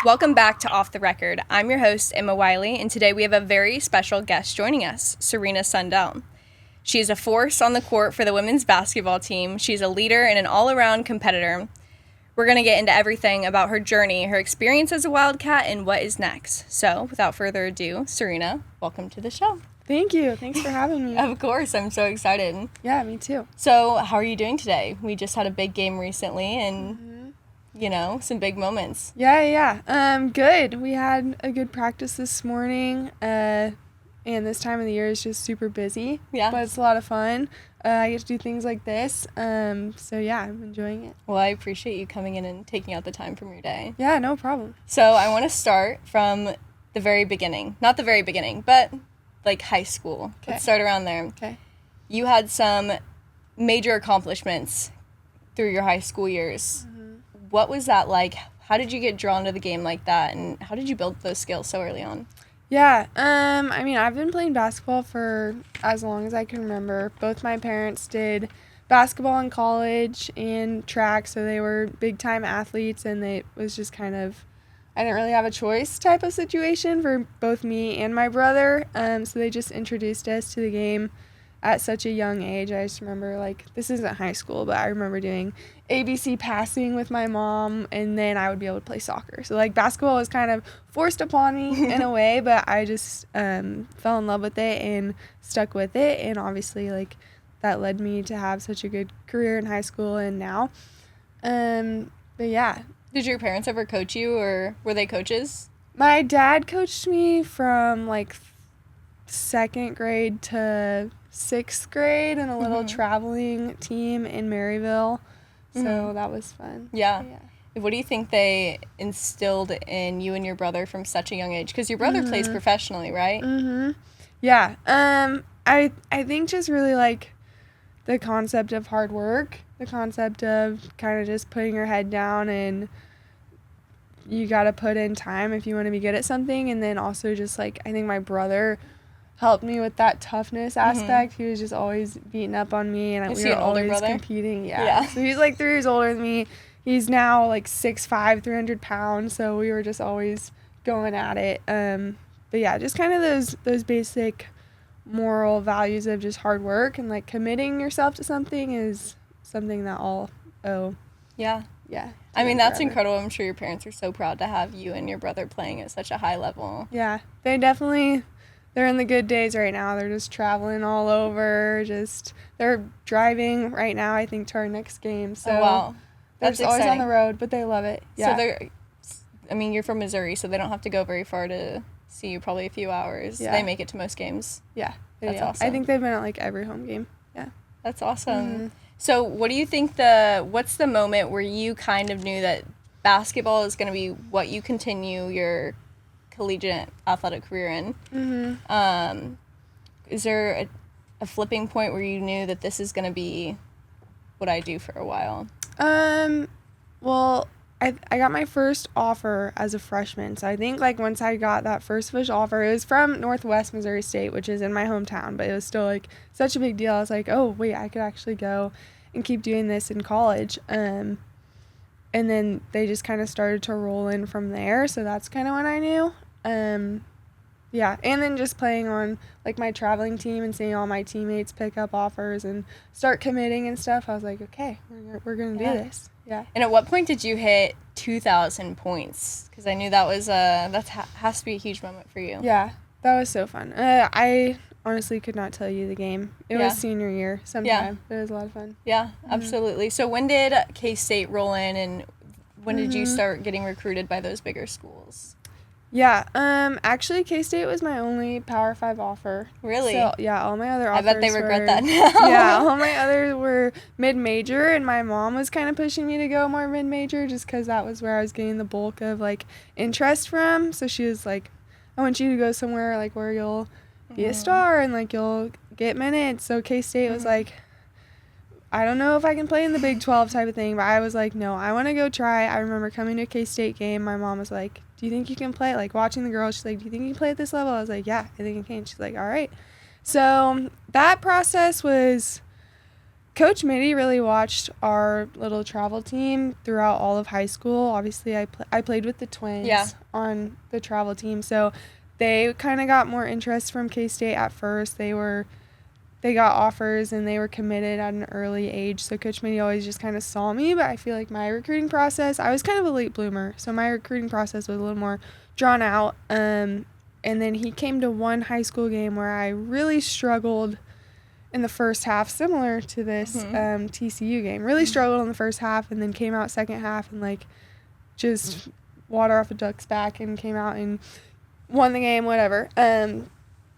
Welcome back to Off the Record. I'm your host, Emma Wiley, and today we have a very special guest joining us, Serena Sundell. She is a force on the court for the women's basketball team. She's a leader and an all-around competitor. We're going to get into everything about her journey, her experience as a Wildcat, and what is next. So, without further ado, Serena, welcome to the show. Thank you. Thanks for having me. Of course, I'm so excited. Yeah, me too. So, how are you doing today? We just had a big game recently, and, some big moments. Yeah. Good. We had a good practice this morning, and this time of the year is just super busy. Yeah. But it's a lot of fun. I get to do things like this, so yeah, I'm enjoying it. Well, I appreciate you coming in and taking out the time from your day. Yeah, no problem. So, I want to start from the very beginning. Not the very beginning, but like high school. Okay. Let's start around there. Okay. You had some major accomplishments through your high school years. Mm-hmm. What was that like? How did you get drawn to the game like that, and how did you build those skills so early on? Yeah, I've been playing basketball for as long as I can remember. Both my parents did basketball in college and track, so they were big-time athletes, and it was just kind of, I didn't really have a choice type of situation for both me and my brother, so they just introduced us to the game at such a young age. I just remember, this isn't high school, but I remember doing ABC passing with my mom, and then I would be able to play soccer. So, basketball was kind of forced upon me in a way, but I just fell in love with it and stuck with it, and obviously, that led me to have such a good career in high school and now. But, yeah. Did your parents ever coach you, or were they coaches? My dad coached me from, second grade to sixth grade in a little traveling team in Maryville. So that was fun. Yeah. What do you think they instilled in you and your brother from such a young age? Because your brother plays professionally, right? Mm-hmm. Yeah. I think just really the concept of hard work, the concept of kind of just putting your head down, and you got to put in time if you want to be good at something. And then also just I think my brother helped me with that toughness aspect. He was just always beating up on me, and we were always competing. Yeah. So he's 3 years older than me. He's now 6'5", 300 pounds. So we were just always going at it. But yeah, just kind of those basic moral values of just hard work and committing yourself to something is something that I'll owe. Yeah. Yeah. I mean, that's incredible. I'm sure your parents are so proud to have you and your brother playing at such a high level. Yeah. They're in the good days right now. They're just traveling all over. They're driving right now, I think, to our next game. So wow. They're just always on the road, but they love it. Yeah. So you're from Missouri, so they don't have to go very far to see you, probably a few hours. Yeah. They make it to most games. Yeah. That's awesome. I think they've been at every home game. Yeah. That's awesome. So what do you think what's the moment where you kind of knew that basketball is going to be what you continue your collegiate athletic career in? Is there a flipping point where you knew that this is going to be what I do for a while? Well, I got my first offer as a freshman. So I think once I got that first official offer, it was from Northwest Missouri State, which is in my hometown, but it was still such a big deal. I was oh wait, I could actually go and keep doing this in college. And then they just kind of started to roll in from there. So that's kind of when I knew. Yeah, and then just playing on my traveling team and seeing all my teammates pick up offers and start committing and stuff, I was okay, we're gonna do this. Yeah. And at what point did you hit 2,000 points? Because I knew that was has to be a huge moment for you. Yeah, that was so fun. I honestly could not tell you the game. It was senior year sometime. Yeah. It was a lot of fun. Yeah, absolutely. So when did K-State roll in, and when did you start getting recruited by those bigger schools? Yeah, actually K-State was my only Power 5 offer. Really? So, yeah, all my other offers I bet they regret that now. Yeah, all my others were mid-major, and my mom was kind of pushing me to go more mid-major just because that was where I was getting the bulk of, interest from. So she was I want you to go somewhere, where you'll be a star and, you'll get minutes. So K-State was I don't know if I can play in the Big 12 type of thing, but I was no, I want to go try. I remember coming to a K-State game. My mom was do you think you can play? Watching the girls, she's do you think you can play at this level? I was yeah, I think I can. She's all right. So that process was Coach Mitty really watched our little travel team throughout all of high school. Obviously, I played with the twins on the travel team, so they kind of got more interest from K-State at first. They got offers and they were committed at an early age, so Coach Mitty always just kind of saw me, but I feel like my recruiting process, I was kind of a late bloomer, so my recruiting process was a little more drawn out. And then he came to one high school game where I really struggled in the first half, similar to this TCU game. Really struggled in the first half and then came out second half and like just water off a duck's back and came out and won the game, whatever.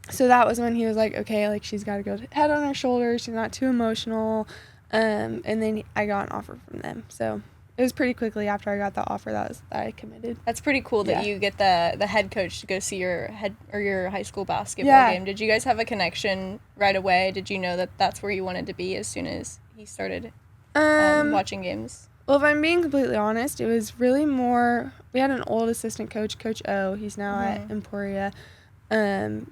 So that was when he was like, okay, like she's got to go head on her shoulders. She's not too emotional. And then I got an offer from them. So it was pretty quickly after I got the offer that I committed. That's pretty cool that you get the head coach to go see your high school basketball game. Did you guys have a connection right away? Did you know that that's where you wanted to be as soon as he started watching games? Well, if I'm being completely honest, it was really more, we had an old assistant coach, Coach O. He's now at Emporia.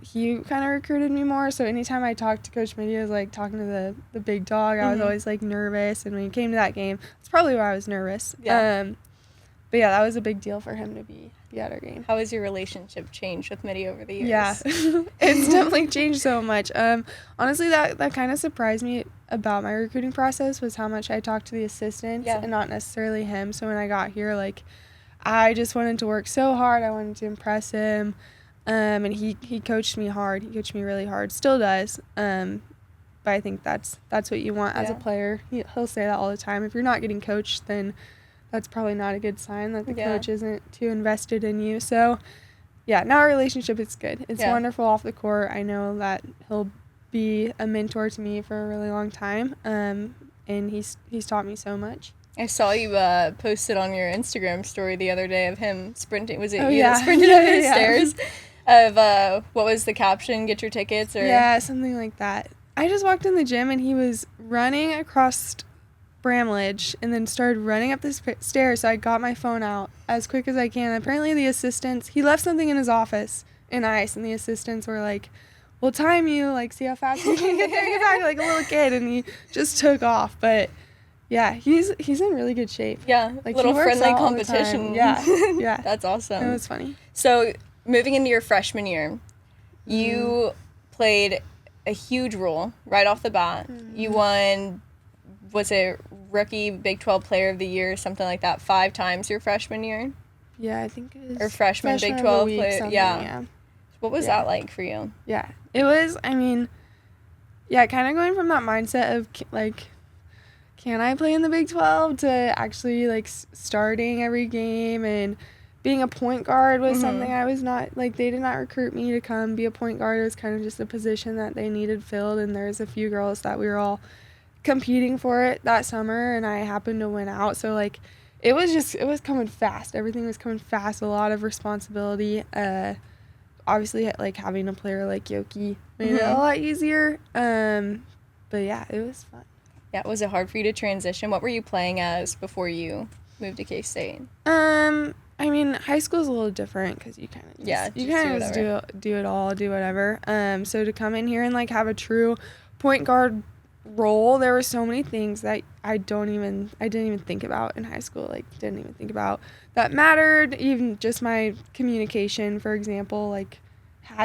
He kind of recruited me more, so anytime I talked to Coach Mitty, I was like talking to the big dog. I was always like nervous, and when he came to that game, that's probably why I was nervous. But yeah, that was a big deal for him to be at our game. How has your relationship changed with Mitty over the years? Yeah, it's definitely changed so much. Honestly, that kind of surprised me about my recruiting process was how much I talked to the assistants and not necessarily him. So when I got here, like, I just wanted to work so hard. I wanted to impress him. And he coached me hard. He coached me really hard. Still does. But I think that's what you want as a player. He'll say that all the time. If you're not getting coached, then that's probably not a good sign that the coach isn't too invested in you. So, yeah, now our relationship is good. It's wonderful off the court. I know that he'll be a mentor to me for a really long time. And he's taught me so much. I saw you posted on your Instagram story the other day of him sprinting. Was it you that sprinted up the stairs? Of what was the caption? Get your tickets, or something like that. I just walked in the gym and he was running across Bramlage and then started running up the stairs. So I got my phone out as quick as I can. Apparently the assistants, he left something in his office in ice, and the assistants were like, "We'll time you, like see how fast you can get there, get back," like a little kid, and he just took off. But yeah, he's in really good shape. Yeah, like little friendly competition. Yeah. That's awesome. It was funny. So moving into your freshman year, you played a huge role right off the bat. You won, was it rookie Big 12 Player of the Year, something like that, 5 times your freshman year? Yeah, I think it was. Or freshman Big 12 Player. Yeah. What was that like for you? Yeah, it was. I mean, kind of going from that mindset of like, can I play in the Big 12 to actually like starting every game, and being a point guard was something I was not, like, they did not recruit me to come be a point guard. It was kind of just a position that they needed filled, and there's a few girls that we were all competing for it that summer, and I happened to win out. So, like, it was coming fast. Everything was coming fast, a lot of responsibility. Obviously, like, having a player like Yoki made it a lot easier. But, yeah, it was fun. Yeah, was it hard for you to transition? What were you playing as before you moved to K-State? I mean, high school's a little different because you kind of just do it all, do whatever. So to come in here and like have a true point guard role, there were so many things that I didn't even think about in high school. Like, didn't even think about that mattered. Even just my communication, for example, like I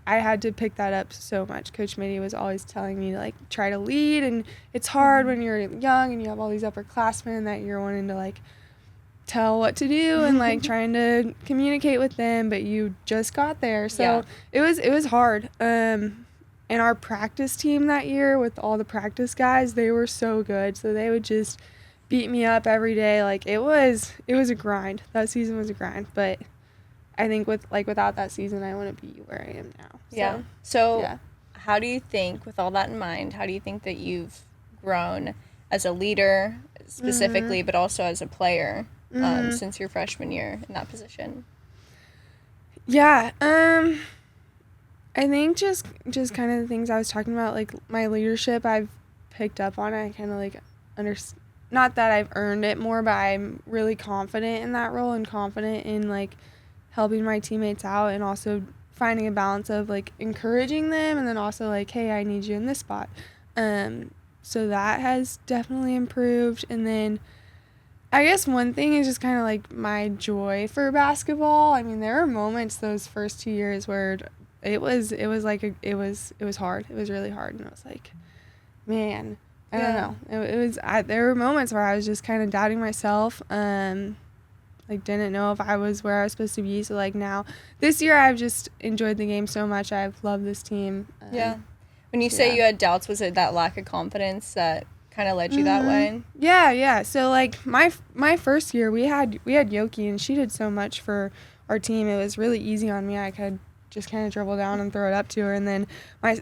had to pick that up so much. Coach Mitty was always telling me to like try to lead, and it's hard when you're young and you have all these upperclassmen that you're wanting to like tell what to do and like trying to communicate with them, but you just got there. So it was hard. And our practice team that year with all the practice guys, they were so good. So they would just beat me up every day. Like it was a grind. That season was a grind, but I think without that season, I wouldn't be where I am now. So how do you think, with all that in mind, how do you think that you've grown as a leader specifically, but also as a player since your freshman year in that position? Yeah, I think just kind of the things I was talking about, like my leadership, I've picked up on it. I kind of like not that I've earned it more, but I'm really confident in that role and confident in like helping my teammates out, and also finding a balance of like encouraging them and then also like, hey, I need you in this spot. So that has definitely improved. And then I guess one thing is just kind of like my joy for basketball. I mean, there were moments those first 2 years where it was hard. It was really hard, and I was like, man, I don't know. There were moments where I was just kind of doubting myself. Like didn't know if I was where I was supposed to be. So like now, this year I've just enjoyed the game so much. I've loved this team. When you say you had doubts, was it that lack of confidence that kind of led you that way? Yeah. So like my first year, we had Yoki, and she did so much for our team. It was really easy on me. I could just kind of dribble down and throw it up to her. And then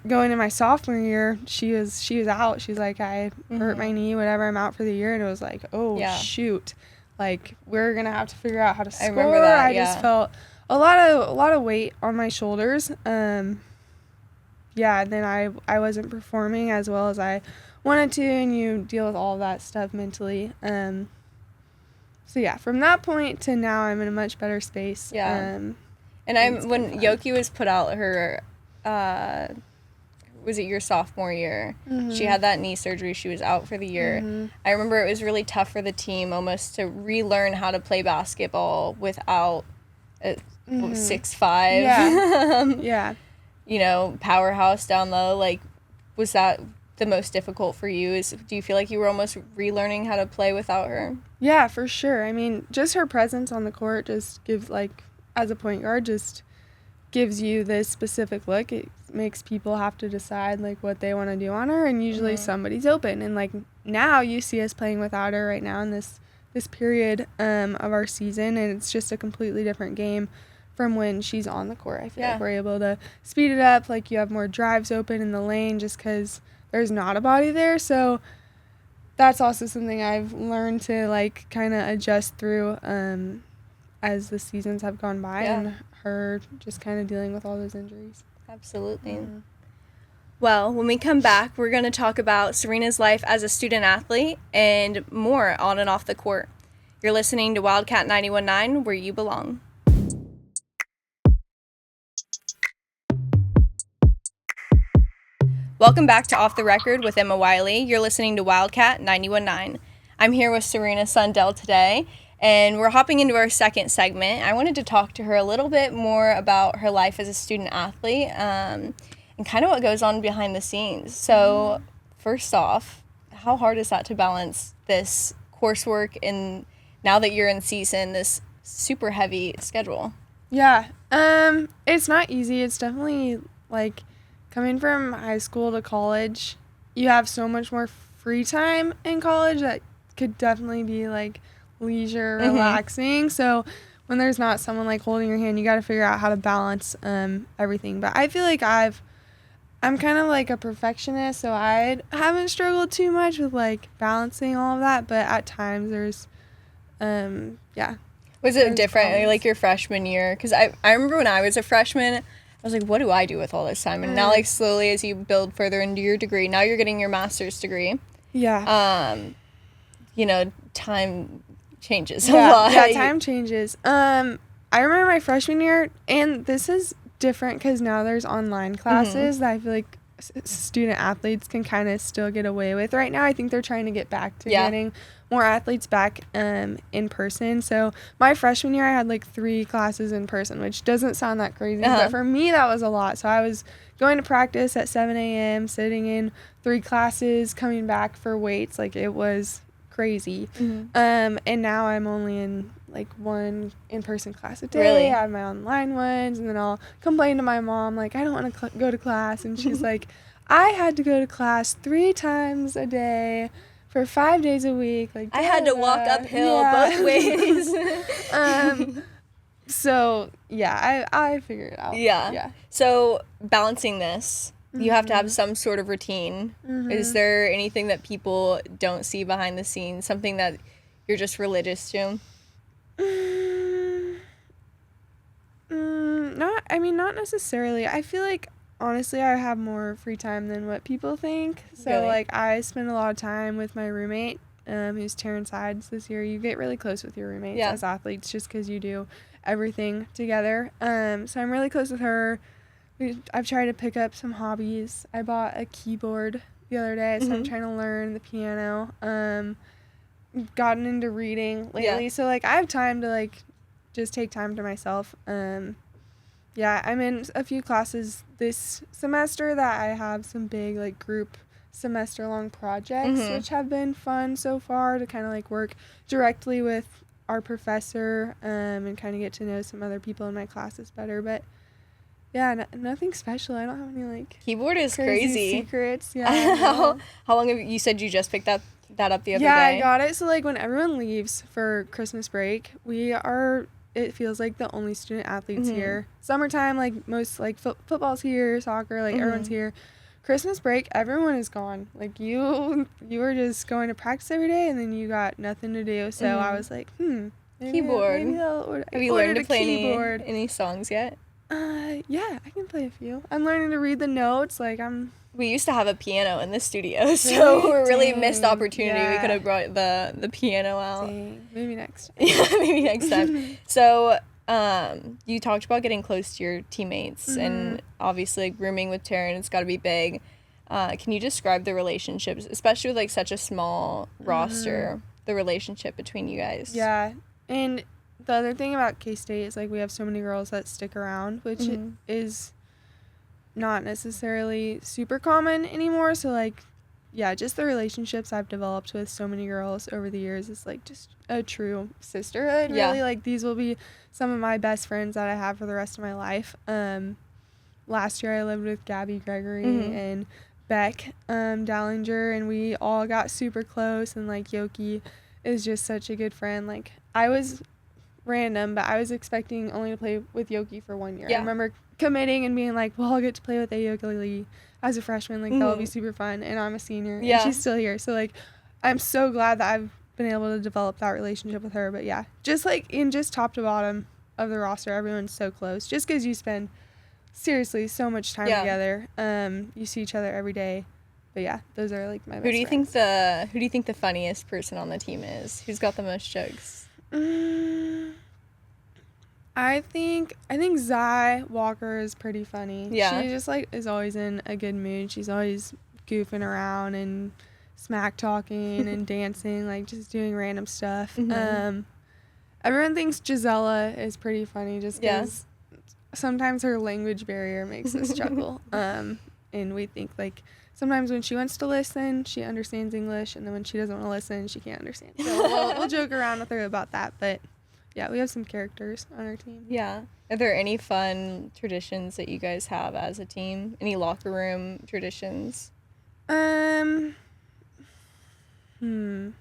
going into my sophomore year, she was out. She's like, I hurt my knee, whatever. I'm out for the year. And it was like, shoot. Like, we're going to have to figure out how to score. I remember that, I just felt a lot of weight on my shoulders. And then I wasn't performing as well as I wanted to, and you deal with all of that stuff mentally. From that point to now, I'm in a much better space. And when Yoki was put out her, was it your sophomore year? She had that knee surgery. She was out for the year. I remember it was really tough for the team almost to relearn how to play basketball without a 6'5", powerhouse down low. Like, was that the most difficult for you? Do you feel like you were almost relearning how to play without her? Yeah, for sure. I mean, just her presence on the court just gives, like, as a point guard, just gives you this specific look. It makes people have to decide like what they want to do on her, and usually somebody's open. And like now you see us playing without her right now in this period of our season, and it's just a completely different game from when she's on the court. I feel like we're able to speed it up. Like you have more drives open in the lane just because there's not a body there. So that's also something I've learned to like kind of adjust through as the seasons have gone by, and her just kind of dealing with all those injuries. Absolutely. Well, when we come back, we're going to talk about Serena's life as a student athlete and more on and off the court. You're listening to Wildcat 91.9, where you belong. Welcome back to Off the Record with Emma Wiley. You're listening to Wildcat 91.9. I'm here with Serena Sundell today, and we're hopping into our second segment. I wanted to talk to her a little bit more about her life as a student athlete and kind of what goes on behind the scenes. So first off, how hard is that to balance this coursework and now that you're in season, this super heavy schedule? Yeah, it's not easy. It's definitely like coming from high school to college, you have so much more free time in college that could definitely be like leisure, relaxing. So when there's not someone like holding your hand, you got to figure out how to balance everything. But I feel like I'm kind of like a perfectionist, so I haven't struggled too much with like balancing all of that. But at times there's Was it different like your freshman year? Because I remember when I was a freshman, I was like, what do I do with all this time? And now like slowly as you build further into your degree, now you're getting your master's degree. Time changes a lot. Yeah, time changes. I remember my freshman year, and this is different because now there's online classes that I feel like student athletes can kind of still get away with right now. I think they're trying to get back to getting more athletes back in person. So my freshman year, I had like 3 classes in person, which doesn't sound that crazy, but for me that was a lot. So I was going to practice at 7 a.m., sitting in 3 classes, coming back for weights. Like it was crazy. And now I'm only in like 1 in-person class a day. Really? I have my online ones, and then I'll complain to my mom like, I don't want to go to class, and she's like, I had to go to class 3 times a day for 5 days a week. Like I had to walk uphill both ways. So yeah, I figured it out. Yeah. So balancing this, you have to have some sort of routine. Is there anything that people don't see behind the scenes, something that you're just religious to? Not necessarily. I feel like honestly I have more free time than what people think. So really? Like I spend a lot of time with my roommate, who's Taryn Sides this year. You get really close with your roommates as athletes just because you do everything together. So I'm really close with her. I've tried to pick up some hobbies. I bought a keyboard the other day, so I'm trying to learn the piano. Gotten into reading lately, so like I have time to like just take time to myself. Yeah, I'm in a few classes this semester that I have some big like group semester-long projects, which have been fun so far to kind of like work directly with our professor and kind of get to know some other people in my classes better. But yeah, nothing special. I don't have any like keyboard is crazy secrets. Yeah. How long have you said you just picked that up the other day? Yeah, I got it. So like when everyone leaves for Christmas break, it feels like the only student athletes here. Summertime, like most like football's here, soccer, like everyone's here. Christmas break, everyone is gone. Like you were just going to practice every day, and then you got nothing to do. So I was like, keyboard. Have you learned to play any songs yet? Yeah, I can play a few. I'm learning to read the notes. Like we used to have a piano in the studio, so we're really missed opportunity. Yeah. We could have brought the piano out. Dang. Maybe next time. Yeah, maybe next time. So, you talked about getting close to your teammates, and obviously like, rooming with Taryn, it's got to be big. Can you describe the relationships, especially with like such a small roster, the relationship between you guys? Yeah, and the other thing about K-State is like we have so many girls that stick around, which is not necessarily super common anymore. So like, yeah, just the relationships I've developed with so many girls over the years is like just a true sisterhood. Yeah. Really, like these will be some of my best friends that I have for the rest of my life. Last year I lived with Gabby Gregory and Beck Dallinger, and we all got super close, and like Yoki is just such a good friend. Like I was random, but I was expecting only to play with Yoki for 1 year. I remember committing and being like, well, I'll get to play with a ukulele as a freshman, like that'll be super fun, and I'm a senior and she's still here, so like I'm so glad that I've been able to develop that relationship with her. But yeah, just like in just top to bottom of the roster, everyone's so close just because you spend seriously so much time together. You see each other every day. But yeah, those are like my best friends. Who do you think the funniest person on the team is? Who's got the most jokes? I think Zai Walker is pretty funny. Yeah. She just like is always in a good mood. She's always goofing around and smack talking and dancing, like just doing random stuff. Everyone thinks Gisela is pretty funny just because sometimes her language barrier makes us chuckle. And we think like sometimes when she wants to listen, she understands English, and then when she doesn't want to listen, she can't understand. So we'll joke around with her about that. But yeah, we have some characters on our team. Yeah. Are there any fun traditions that you guys have as a team? Any locker room traditions? I don't.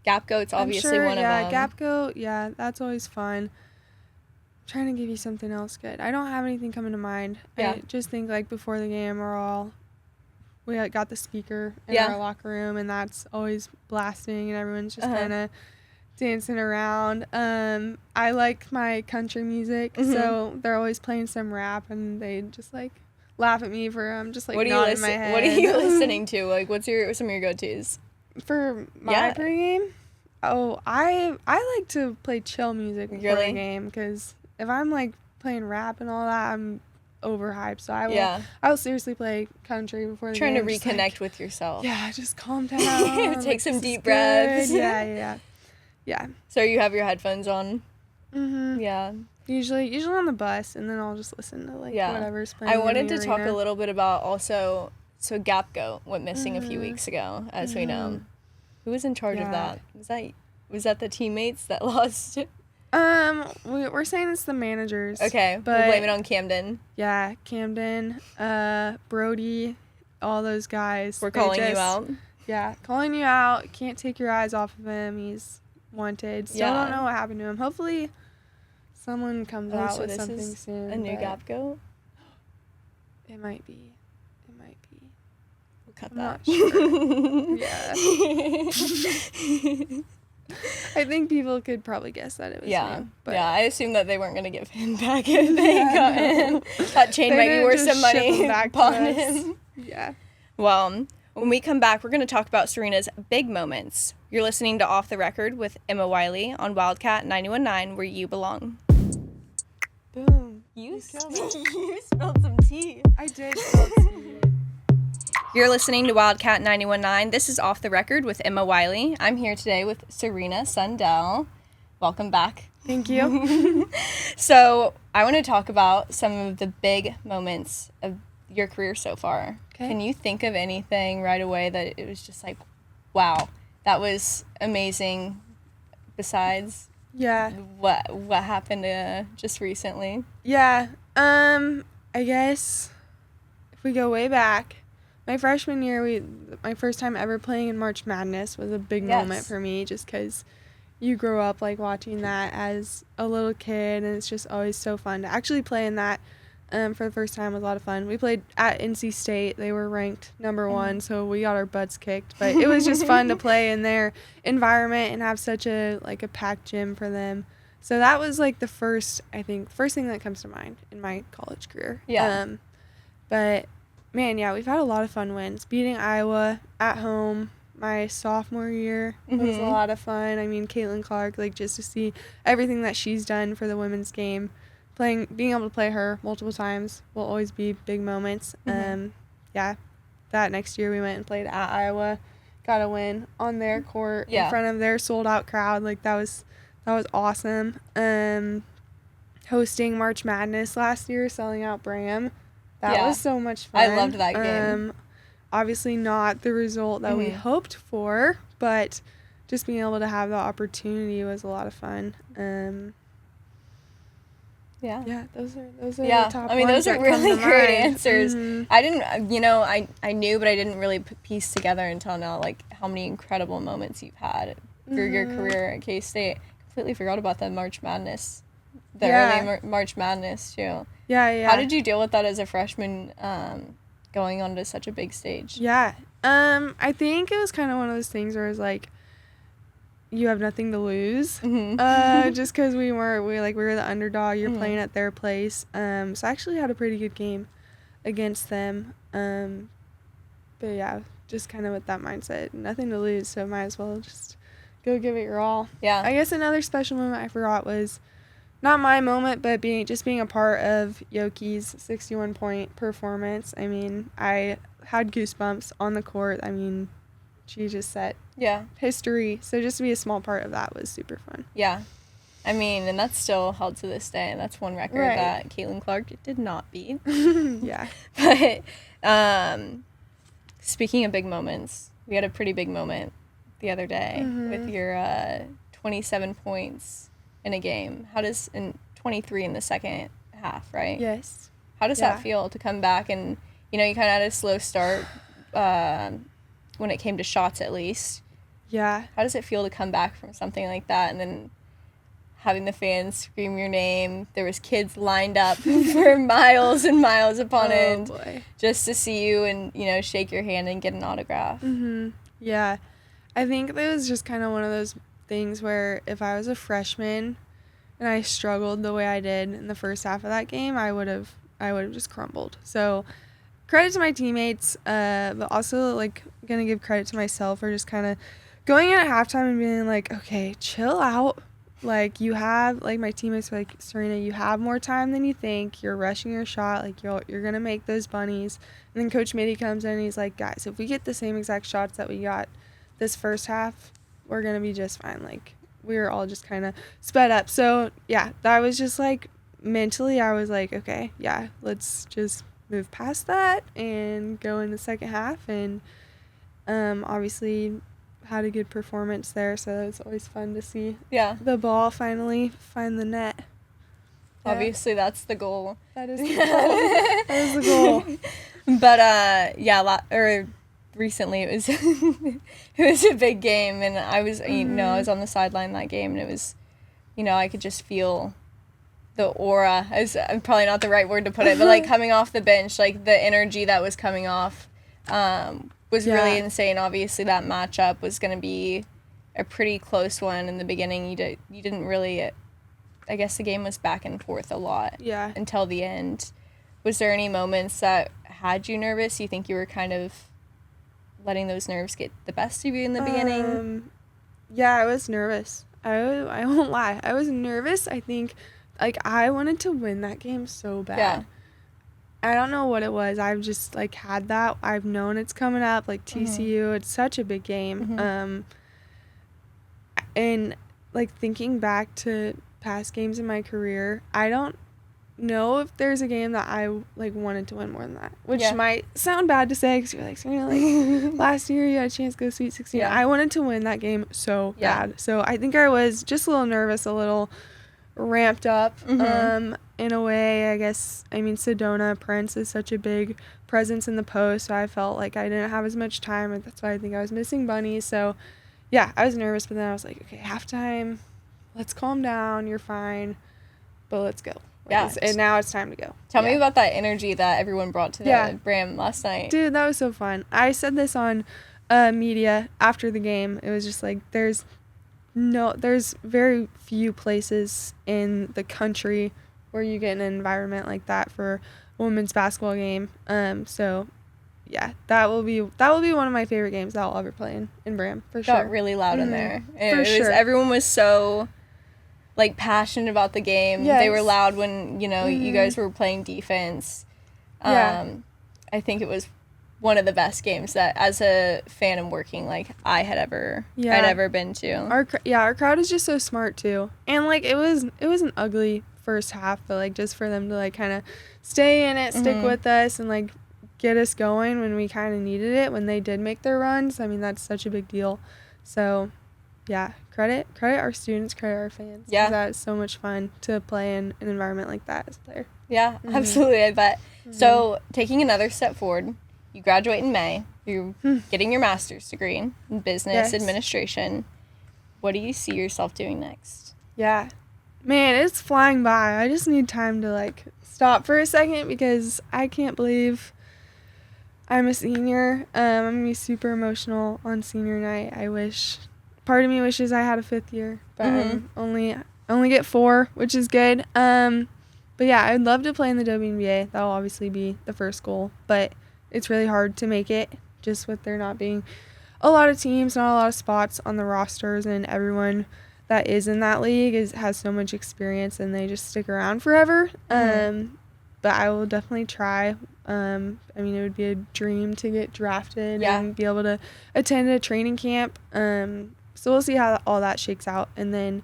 Gap Goat's obviously one of them. Yeah, Gap Goat. Yeah, that's always fun. I'm trying to give you something else good. I don't have anything coming to mind. Yeah. I just think like before the game, we got the speaker in our locker room, and that's always blasting, and everyone's just kind of dancing around. I like my country music, so they're always playing some rap, and they just like laugh at me I'm just like nodding my head. What are you listening to? Like, what's some of your go-tos? For my pregame? Oh, I like to play chill music before the game, because if I'm like playing rap and all that, I'm overhyped, so I will seriously play country before the game. Trying to reconnect with yourself. Yeah, just calm down. Take some deep breaths. Yeah. So you have your headphones on? Yeah. Usually on the bus, and then I'll just listen to like whatever's playing. I wanted to talk a little bit about also, so Gap Goat went missing a few weeks ago, as we know. Who was in charge of that? Was that the teammates that lost? We're saying it's the managers. Okay, but we'll blame it on Camden. Yeah, Camden, Brody, all those guys. We're calling you out. Yeah, calling you out. Can't take your eyes off of him. He's wanted. Still don't know what happened to him. Hopefully, someone comes out with something soon. A new Gap Goat? It might be. We'll cut I'm that. Not sure. Yeah. I think people could probably guess that it was him. But I assumed that they weren't going to give him back if they got him. That chain might be worth some money upon him. Yeah. Well, when we come back, we're going to talk about Serena's big moments. You're listening to Off the Record with Emma Wiley on Wildcat 91.9, where you belong. Boom. You killed it. You spilled some tea. I did spill tea. You're listening to Wildcat 91.9. This is Off the Record with Emma Wiley. I'm here today with Serena Sundell. Welcome back. Thank you. So I want to talk about some of the big moments of your career so far. Okay. Can you think of anything right away that it was just like, wow, that was amazing, besides Yeah. what happened just recently? Yeah. I guess if we go way back, my freshman year, my first time ever playing in March Madness was a big moment for me, just because you grow up like watching that as a little kid, and it's just always so fun to actually play in that. For the first time was a lot of fun. We played at NC State. They were ranked number 1, so we got our butts kicked. But it was just fun to play in their environment and have such a packed gym for them. So that was like the first thing that comes to mind in my college career. Yeah. But man, yeah, we've had a lot of fun wins. Beating Iowa at home my sophomore year was a lot of fun. I mean, Caitlin Clark, like, just to see everything that she's done for the women's game. Being able to play her multiple times will always be big moments. Yeah, that next year we went and played at Iowa, got a win on their court in front of their sold out crowd. Like, that was awesome. Hosting March Madness last year, selling out Bram, that was so much fun. I loved that game. Obviously not the result that we hoped for, but just being able to have the opportunity was a lot of fun. Yeah, those are the top I mean, ones those are that really come to great mind. answers. I didn't, I knew, but I didn't really piece together until now, like, how many incredible moments you've had through your career at K-State. Completely forgot about the March Madness, early March Madness, too. Yeah. How did you deal with that as a freshman, going onto such a big stage? Yeah. I think it was kind of one of those things where it was like, you have nothing to lose. Just because we were the underdog. You're playing at their place. So I actually had a pretty good game against them. But yeah, just kind of with that mindset, nothing to lose, so might as well just go give it your all. Yeah. I guess another special moment I forgot was not my moment, but being a part of Yoki's 61-point performance. I mean, I had goosebumps on the court. I mean, she just set history. So just to be a small part of that was super fun. Yeah. I mean, and that's still held to this day, and that's one record that Caitlin Clark did not beat. Yeah. But speaking of big moments, we had a pretty big moment the other day with your 27 points in a game. And 23 in the second half, right? Yes. How does that feel to come back and, you kind of had a slow start when it came to shots, at least? Yeah. How does it feel to come back from something like that and then having the fans scream your name? There was kids lined up for miles and miles upon end just to see you and, shake your hand and get an autograph. Yeah. I think it was just kind of one of those things where if I was a freshman and I struggled the way I did in the first half of that game, I would have just crumbled. So credit to my teammates, but also, like, gonna give credit to myself for just kind of going in at halftime and being like, okay, chill out. Like, you have, like, my teammates were like, Serena, you have more time than you think. You're rushing your shot. Like, you're gonna make those bunnies. And then Coach Mitty comes in and he's like, guys, if we get the same exact shots that we got this first half, we're gonna be just fine. Like, we were all just kind of sped up. So yeah, that was just like, mentally I was like, okay, yeah, let's just move past that and go in the second half. And obviously had a good performance there, so it's always fun to see the ball finally find the net. Obviously that's the goal. That is the goal. That is the goal. But recently it was it was a big game, and I was I was on the sideline that game, and it was I could just feel the aura, is probably not the right word to put it, but like coming off the bench, like the energy that was coming off was really insane. Obviously that matchup was going to be a pretty close one in the beginning. You didn't really, I guess the game was back and forth a lot until the end. Was there any moments that had you nervous? You think you were kind of letting those nerves get the best of you in the beginning? Yeah, I was nervous. I won't lie. I was nervous. I think like, I wanted to win that game so bad. Yeah. I don't know what it was. I've just, like, had that. I've known it's coming up, like, TCU. It's such a big game. And, like, thinking back to past games in my career, I don't know if there's a game that I, like, wanted to win more than that, which might sound bad to say because you're like, Serena, like, last year you had a chance to go Sweet 16. I wanted to win that game so bad. So I think I was just a little nervous, a little ramped up in a way. I guess, I mean, Sedona Prince is such a big presence in the post, so I felt like I didn't have as much time, and that's why I think I was missing Bunny. So yeah, I was nervous, but then I was like, okay, halftime, let's calm down, you're fine, but let's go. And now it's time to go. Tell me about that energy that everyone brought to the Bram last night. Dude, that was so fun. I said this on media after the game. It was just like, there's very few places in the country where you get an environment like that for a women's basketball game. So yeah, that will be one of my favorite games that I'll ever play in Bram, for sure. Got really loud in there. For sure. Everyone was so, like, passionate about the game. Yes. They were loud when, you guys were playing defense. I think it was one of the best games that, as a fan and working, like, I'd ever been to. Our crowd is just so smart too, and like it was an ugly first half, but like just for them to like kind of stay in it, stick with us, and like get us going when we kind of needed it when they did make their runs. I mean, that's such a big deal. So yeah, credit our students, credit our fans. Yeah, that is so much fun to play in an environment like that as a player. Yeah, absolutely, I bet. So taking another step forward, you graduate in May. You're getting your master's degree in business administration. What do you see yourself doing next? Yeah. Man, it's flying by. I just need time to, like, stop for a second because I can't believe I'm a senior. I'm going to be super emotional on senior night. Part of me wishes I had a fifth year, but I only get 4, which is good. But yeah, I'd love to play in the WNBA. That'll obviously be the first goal, but it's really hard to make it just with there not being a lot of teams, not a lot of spots on the rosters, and everyone that is in that league has so much experience and they just stick around forever. But I will definitely try. I mean, it would be a dream to get drafted and be able to attend a training camp. So we'll see how all that shakes out. And then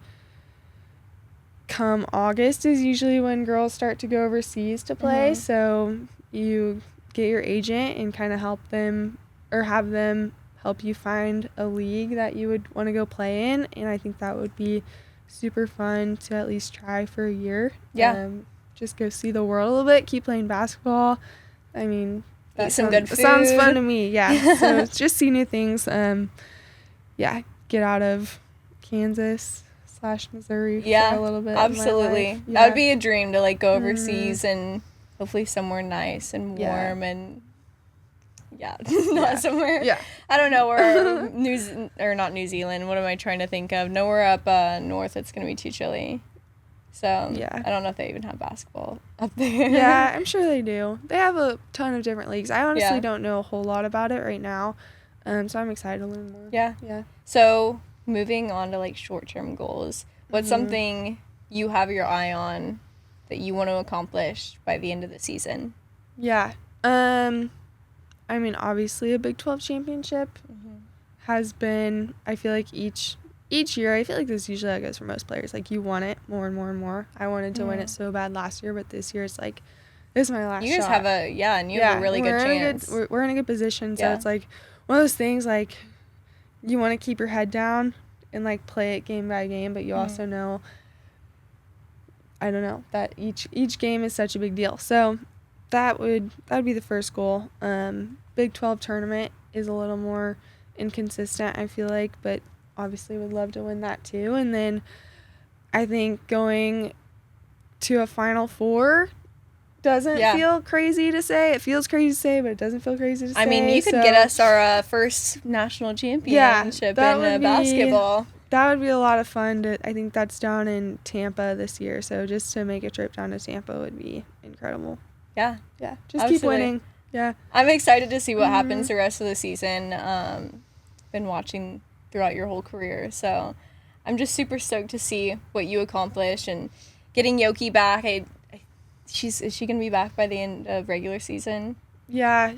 come August is usually when girls start to go overseas to play. So you get your agent and kind of help them or have them help you find a league that you would want to go play in. And I think that would be super fun to at least try for a year. Yeah. Just go see the world a little bit, keep playing basketball. I mean, eat some good food. Sounds fun to me, yeah. So just see new things. Get out of Kansas/Missouri for a little bit. Absolutely. That would be a dream to, like, go overseas and hopefully somewhere nice and warm and somewhere. Yeah. I don't know where not New Zealand. What am I trying to think of? Nowhere up north. It's gonna be too chilly. So I don't know if they even have basketball up there. Yeah, I'm sure they do. They have a ton of different leagues. I honestly don't know a whole lot about it right now. So I'm excited to learn more. Yeah. So moving on to, like, short-term goals, what's something you have your eye on that you want to accomplish by the end of the season? Yeah. I mean, obviously a Big 12 championship has been, I feel like each year, I feel like this is usually how it goes for most players. Like, you want it more and more and more. I wanted to win it so bad last year, but this year it's like, this is my last shot. You guys have a really good chance. We're in a good position, so it's like one of those things, like, you want to keep your head down and, like, play it game by game, but you also know, I don't know, that each game is such a big deal. So that would be the first goal. Big 12 tournament is a little more inconsistent, I feel like, but obviously would love to win that too. And then I think going to a Final Four doesn't feel crazy to say. It feels crazy to say, but it doesn't feel crazy to say. I mean, you could get us our first national championship in basketball. That would be a lot of fun. I think that's down in Tampa this year, so just to make a trip down to Tampa would be incredible. Yeah. Yeah, just keep winning. Yeah. I'm excited to see what happens the rest of the season. Been watching throughout your whole career, so I'm just super stoked to see what you accomplish and getting Yoki back. Is she gonna be back by the end of regular season? Yeah,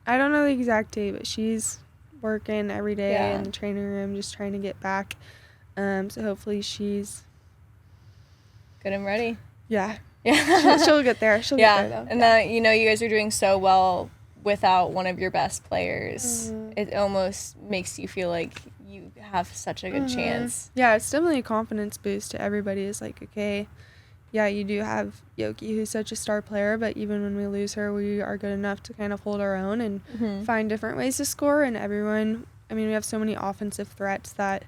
I don't know the exact date, but she's working every day in the training room, just trying to get back. So hopefully she's good and ready. Yeah. Yeah. She'll get there. She'll get there, though. And you guys are doing so well without one of your best players. It almost makes you feel like you have such a good chance. Yeah, it's definitely a confidence boost to everybody. It's like, okay, yeah, you do have Yoki, who's such a star player, but even when we lose her, we are good enough to kind of hold our own and find different ways to score. And we have so many offensive threats that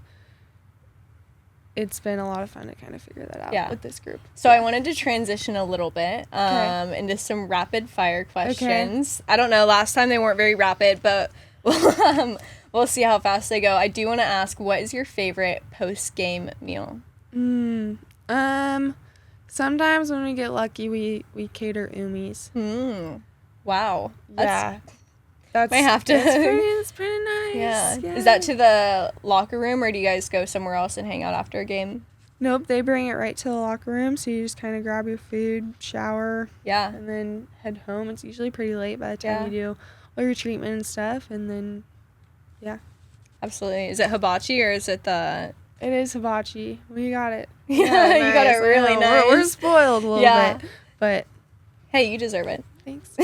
it's been a lot of fun to kind of figure that out with this group. So I wanted to transition a little bit into some rapid fire questions. Okay. I don't know, last time they weren't very rapid, but we'll see how fast they go. I do want to ask, what is your favorite post-game meal? Sometimes when we get lucky, we cater Umi's. Wow. That's pretty nice. Yeah. Is that to the locker room, or do you guys go somewhere else and hang out after a game? Nope, they bring it right to the locker room, so you just kind of grab your food, shower, and then head home. It's usually pretty late by the time you do all your treatment and stuff, and then, Absolutely. Is it hibachi, or is it the... It is hibachi. We got it. Yeah, you got it really nice. We're spoiled a little bit, but... Hey, you deserve it. Thanks.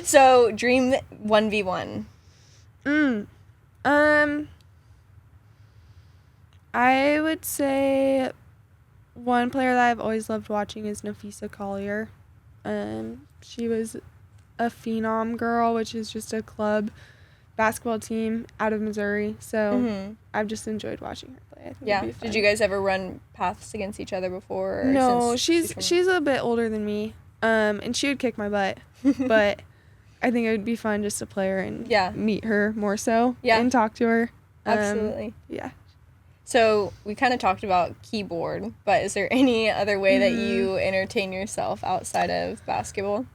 So, dream 1v1. I would say one player that I've always loved watching is Nafisa Collier. She was a Phenom girl, which is just a club basketball team out of Missouri. So I've just enjoyed watching her play. I think it'd be fun. Did you guys ever run paths against each other before? No, she's a bit older than me. And she would kick my butt. But I think it would be fun just to play her and meet her more so and talk to her. Absolutely. Yeah. So we kind of talked about keyboard, but is there any other way that you entertain yourself outside of basketball?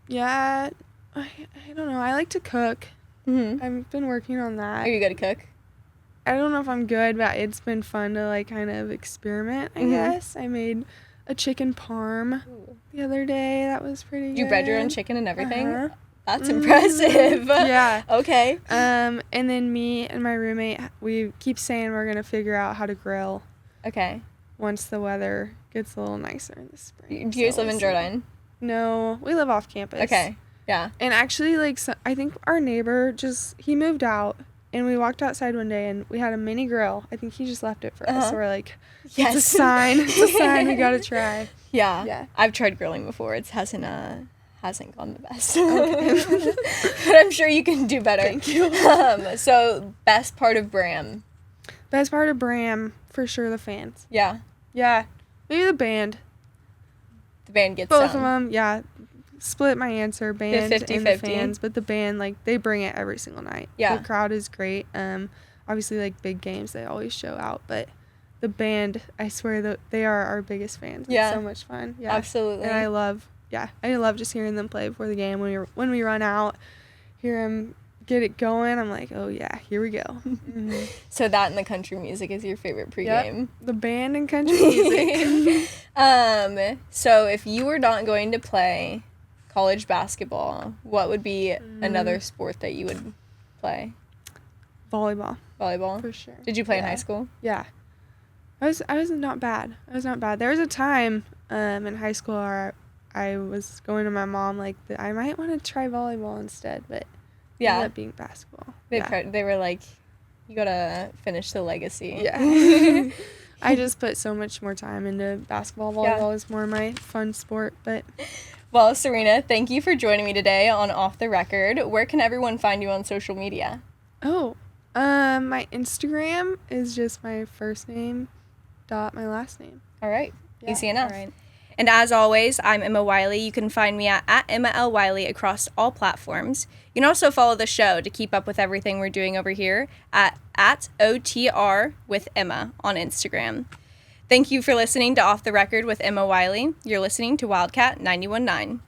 Yeah, I don't know. I like to cook. I've been working on that. Are you good to cook? I don't know if I'm good, but it's been fun to like kind of experiment, I guess. I made a chicken parm the other day. That was pretty good. You bred your own chicken and everything? That's impressive. Yeah. Okay. And then me and my roommate, we keep saying we're going to figure out how to grill. Okay. Once the weather gets a little nicer in the spring. Do you guys live in Jordan? No, we live off campus. Okay. Yeah. And actually, like, I think our neighbor he moved out, and we walked outside one day, and we had a mini grill. I think he just left it for us. So we're like, yes. It's a sign. It's a sign. We got to try. Yeah. I've tried grilling before. It hasn't gone the best. Okay. But I'm sure you can do better. Thank you. So, best part of Bram? Best part of Bram, for sure, the fans. Yeah. Yeah. Maybe the band. The band gets both of them, yeah. Split my answer, band 50, and 50. The fans, but the band, like, they bring it every single night. Yeah. The crowd is great. Obviously, like, big games, they always show out, but the band, I swear that they are our biggest fans. Yeah. It's so much fun. Yeah. Absolutely. And I love just hearing them play before the game. When we run out, hear them get it going, I'm like, oh yeah, here we go. So that and the country music is your favorite pregame? Yep. The band and country music. So if you were not going to play college basketball, what would be another sport that you would play? Volleyball. Volleyball? For sure. Did you play in high school? Yeah. I was not bad. There was a time in high school where I was going to my mom like, I might want to try volleyball instead, but it ended up being basketball. They were like, you gotta finish the legacy. Yeah. I just put so much more time into basketball. Volleyball is more my fun sport, but... Well, Serena, thank you for joining me today on Off the Record. Where can everyone find you on social media? Oh, my Instagram is just my first name dot my last name. All right. Yeah. Easy enough. All right. And as always, I'm Emma Wiley. You can find me at Emma L. Wiley across all platforms. You can also follow the show to keep up with everything we're doing over here at OTR with Emma on Instagram. Thank you for listening to Off the Record with Emma Wiley. You're listening to Wildcat 91.9.